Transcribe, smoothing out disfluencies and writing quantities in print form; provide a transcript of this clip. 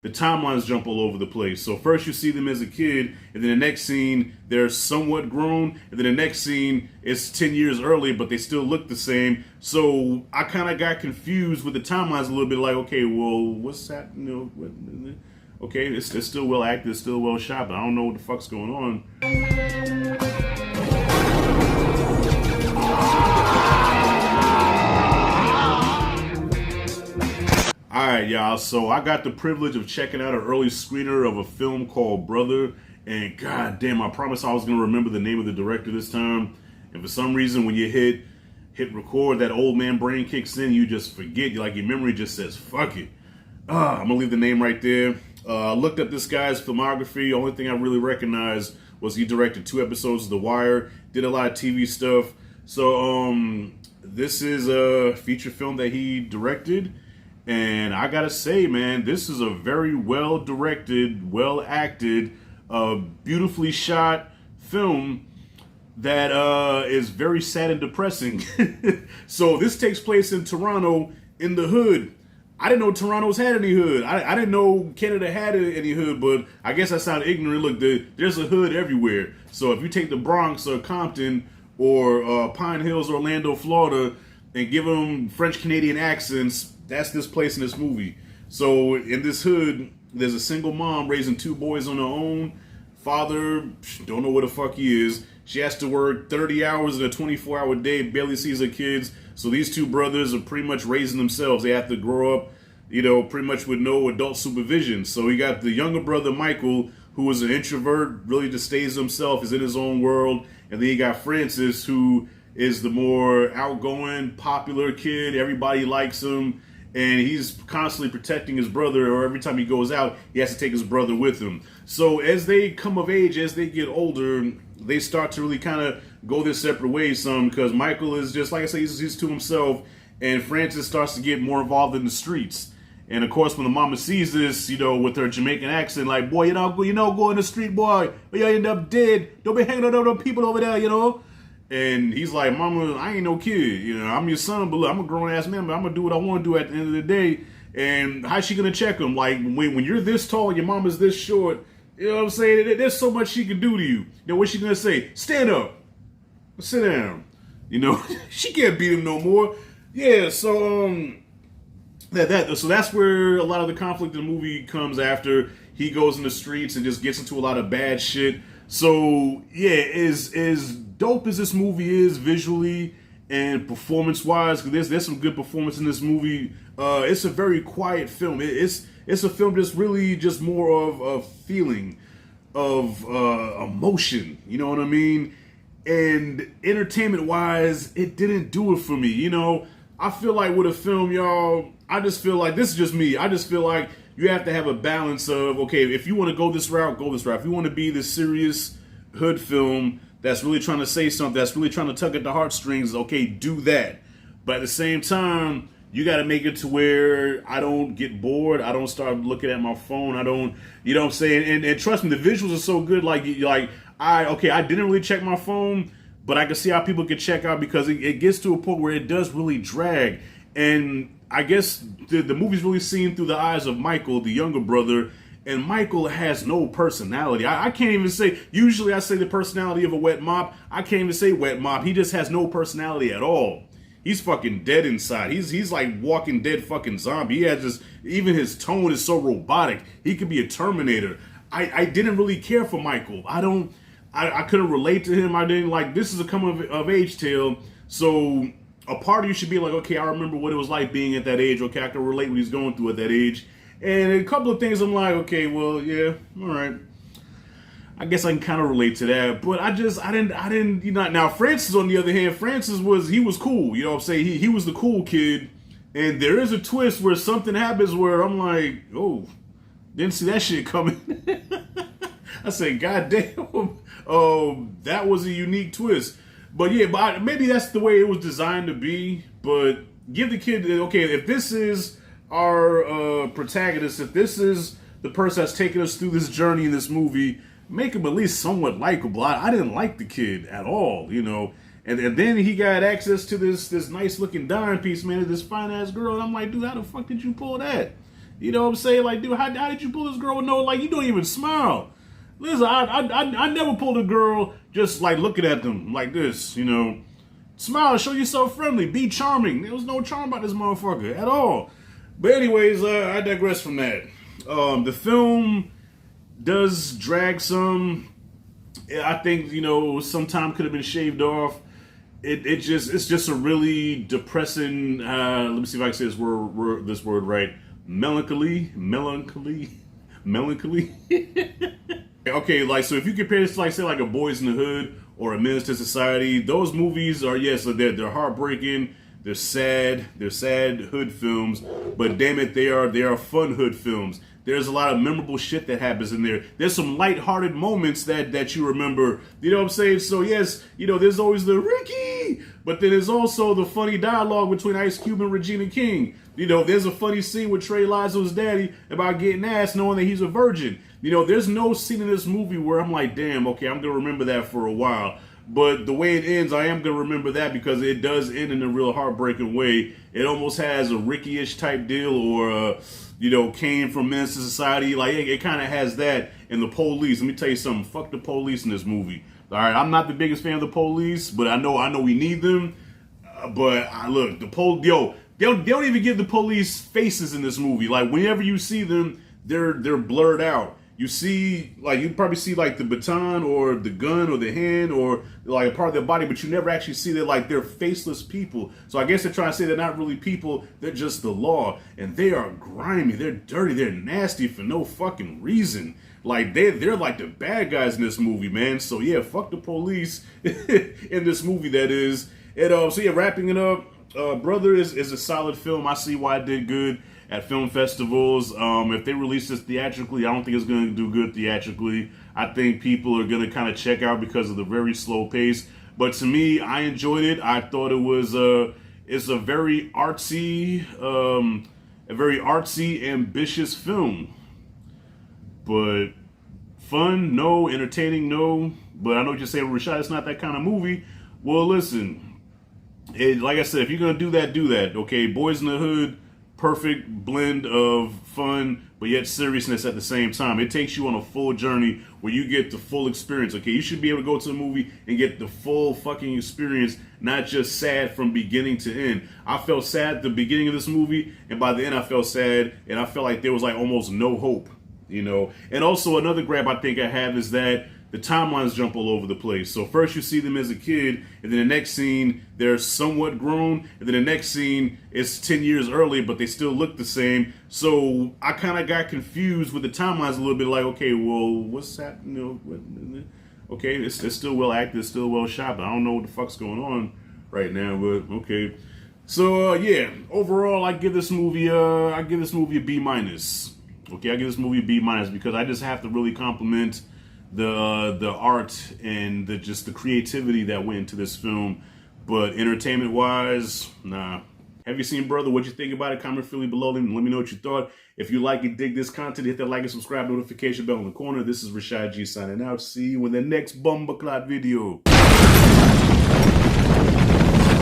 the timelines jump all over the place. So first you see them as a kid, and then the next scene they're somewhat grown, and then the next scene it's 10 years early, but they still look the same. So I kind of got confused with the timelines a little bit. Like, okay, well, what's happening? Okay, it's still well acted, it's still well shot, but I don't know what the fuck's going on. Alright, y'all, so I got the privilege of checking out an early screener of a film called Brother, and god damn, I promised I was going to remember the name of the director this time, and for some reason when you hit record, that old man brain kicks in, you just forget, like your memory just says, fuck it. I'm going to leave the name right there. I looked up this guy's filmography. The only thing I really recognized was he directed 2 episodes of The Wire, did a lot of TV stuff. So this is a feature film that he directed. And I gotta say, man, this is a very well-directed, well-acted, beautifully shot film that is very sad and depressing. So this takes place in Toronto, in the hood. I didn't know Toronto's had any hood. I didn't know Canada had any hood, but I guess I sound ignorant. Look, there's a hood everywhere. So if you take the Bronx or Compton or Pine Hills, Orlando, Florida, and give them French-Canadian accents, that's this place in this movie. So in this hood, there's a single mom raising 2 boys on her own. Father, don't know where the fuck he is. She has to work 30 hours in a 24-hour day, barely sees her kids. So these 2 brothers are pretty much raising themselves. They have to grow up, pretty much with no adult supervision. So you got the younger brother, Michael, who is an introvert, really just stays himself, is in his own world. And then you got Francis, who is the more outgoing, popular kid. Everybody likes him. And he's constantly protecting his brother, or every time he goes out, he has to take his brother with him. So as they come of age, as they get older, they start to really kind of go their separate ways some, because Michael is just, like I say, he's to himself, and Francis starts to get more involved in the streets. And of course, when the mama sees this, with her Jamaican accent, like, boy, go in the street, boy, or you end up dead. Don't be hanging out with those people over there, And he's like, Mama, I ain't no kid. I'm your son, but look, I'm a grown-ass man, but I'm going to do what I want to do at the end of the day. And how's she going to check him? Like, when you're this tall and your mama's this short, you know what I'm saying? There's so much she can do to you. What's she going to say? Stand up. Sit down. She can't beat him no more. Yeah, so, so that's where a lot of the conflict in the movie comes after he goes in the streets and just gets into a lot of bad shit. So, yeah, as dope as this movie is visually and performance-wise, because there's some good performance in this movie, it's a very quiet film. It's a film that's really just more of a feeling of emotion, you know what I mean? And entertainment-wise, it didn't do it for me, I feel like with a film, y'all, I just feel like, this is just me, I just feel like you have to have a balance of, okay, if you want to go this route, go this route. If you want to be this serious hood film that's really trying to say something, that's really trying to tug at the heartstrings, okay, do that. But at the same time, you got to make it to where I don't get bored. I don't start looking at my phone. I don't, you know what I'm saying? And trust me, the visuals are so good. Like I didn't really check my phone, but I can see how people can check out, because it gets to a point where it does really drag. And I guess the movie's really seen through the eyes of Michael, the younger brother, and Michael has no personality. I can't even say, usually I say the personality of a wet mop. I can't even say wet mop. He just has no personality at all. He's fucking dead inside. He's like Walking Dead fucking zombie. He has just, even his tone is so robotic. He could be a Terminator. I didn't really care for Michael. I couldn't relate to him. I didn't like, this is a coming of age tale. So a part of you should be like, okay, I remember what it was like being at that age. Okay, I can relate what he's going through at that age. And a couple of things I'm like, okay, well, yeah, all right. I guess I can kind of relate to that. But I didn't, Now, Francis, on the other hand, Francis was cool. You know what I'm saying? He was the cool kid. And there is a twist where something happens where I'm like, oh, didn't see that shit coming. I said, God damn. That was a unique twist. But yeah, maybe that's the way it was designed to be. But give the kid, okay, if this is our protagonist, if this is the person that's taking us through this journey in this movie, make him at least somewhat likable. I didn't like the kid at all, And then he got access to this nice looking dime piece, man, this fine ass girl. And I'm like, dude, how the fuck did you pull that? You know what I'm saying? Like, dude, how did you pull this girl with no, like, you don't even smile. Listen, I never pulled a girl just like looking at them like this, you know. Smile, show yourself friendly, be charming. There was no charm about this motherfucker at all. But anyways, I digress from that. The film does drag some. I think, you know, some time could have been shaved off. It's just a really depressing. Let me see if I can say this word right. Melancholy. Okay, like, so if you compare this to, like, say, like a Boyz in the Hood or a Menace to Society, those movies are, yes, they're heartbreaking, they're sad hood films, but damn it, they are fun hood films. There's a lot of memorable shit that happens in there. There's some lighthearted moments that you remember. You know what I'm saying? So yes, you know, there's always the Ricky, but then there's also the funny dialogue between Ice Cube and Regina King. You know, there's a funny scene with Trey Lazo's daddy about getting ass knowing that he's a virgin. You know, there's no scene in this movie where I'm like, damn, okay, I'm going to remember that for a while. But the way it ends, I am going to remember that because it does end in a real heartbreaking way. It almost has a Ricky-ish type deal or, you know, Kane from Menace to Society. Like, it kind of has that. And the Police, let me tell you something, fuck the Police in this movie. All right, I'm not the biggest fan of the Police, but I know we need them. But look, they don't even give the Police faces in this movie. Like, whenever you see them, they're blurred out. You see, like, you probably see, like, the baton or the gun or the hand or, like, a part of their body, but you never actually see that, like, they're faceless people. So I guess they're trying to say they're not really people, they're just the law. And they are grimy, they're dirty, they're nasty for no fucking reason. Like, they're like the bad guys in this movie, man. So, yeah, fuck the Police in this movie, that is. And, so, yeah, wrapping it up, Brother is a solid film. I see why it did good at film festivals. If they release this theatrically, I don't think it's going to do good theatrically. I think people are going to kind of check out because of the very slow pace. But to me, I enjoyed it. I thought it was it's a very artsy, ambitious film. But fun, no. Entertaining, no. But I know what you're saying, Rashad, it's not that kind of movie. Well, listen. Like I said, if you're going to do that. Okay, Boyz in the Hood, perfect blend of fun, but yet seriousness at the same time. It takes you on a full journey where you get the full experience. Okay, you should be able to go to a movie and get the full fucking experience, not just sad from beginning to end. I felt sad at the beginning of this movie, and by the end I felt sad, and I felt like there was like almost no hope, you know. And also another grab I think I have is that the timelines jump all over the place. So first you see them as a kid, and then the next scene, they're somewhat grown, and then the next scene, it's 10 years early, but they still look the same. So I kind of got confused with the timelines a little bit, like, okay, well, what's happening? Okay, it's still well acted, it's still well shot, but I don't know what the fuck's going on right now, but okay. So, yeah, overall, I give this movie a B minus. Okay, I give this movie a B minus because I just have to really compliment the art and just the creativity that went into this film. But entertainment wise, nah. Have you seen Brother? What'd you think about it? Comment freely below and let me know what you thought. If you like and dig this content, hit that like and subscribe notification bell in the corner. This is Rashad G signing out. See you in the next Bumbleclot video.